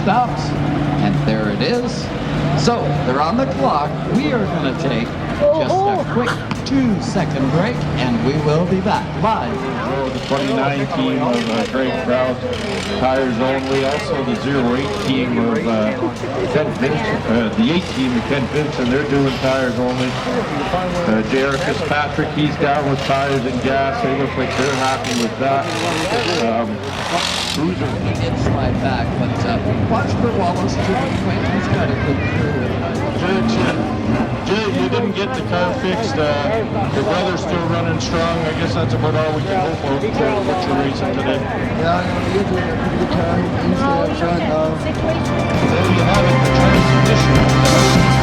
stops, and there it is. So they're on the clock. We are going to take just a quick 2-second break, and we will be back live. The 29 team of Greg Proud, tires only. Also the 08 team of Ken Vincent, the 8 team of Ken Vincent, they're doing tires only. J.R. Fitzpatrick, he's down with tires and gas. They look like they're happy with that. Cruiser, he did slide back, but watch for Wallace to the point. He's got a good crew. Jay, you didn't get the car fixed. The weather's still running strong. I guess that's about all we can hope for what you're racing today. Yeah, I'm going to get a pretty good car. Easy up front. There you have it, the transmission.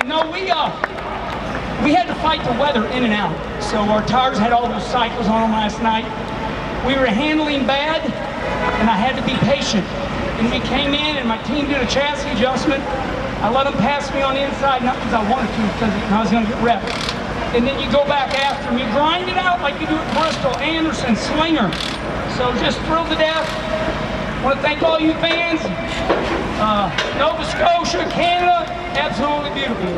No, we had to fight the weather in and out. So our tires had all those cycles on them last night. We were handling bad, and I had to be patient. And we came in, and my team did a chassis adjustment. I let them pass me on the inside, not because I wanted to, because I was going to get repped. And then you go back after them. You grind it out like you do at Bristol, Anderson, Slinger. So just thrilled to death. I want to thank all you fans. Nova Scotia, Canada, absolutely beautiful.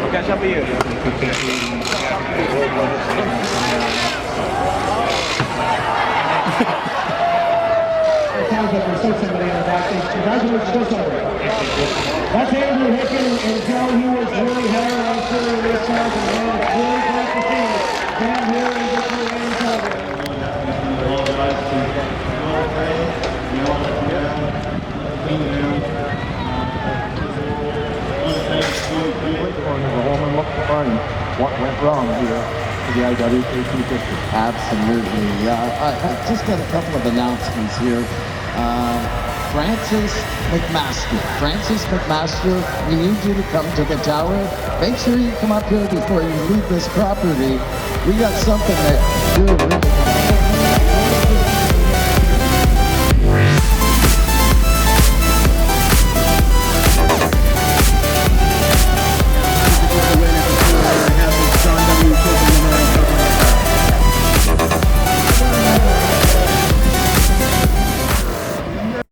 Catch up with you. Sounds like there's still somebody in the backstage. Congratulations, still somebody. That's Andrew Hicken, and Joe, he was really hard on Philly this time, and it's really great to see you down here in Victory Lane Television. What went wrong here for the IWK 250? Absolutely. I just got a couple of announcements here. Francis McMaster, we need you to come to the tower. Make sure you come up here before you leave this property. We got something that you're really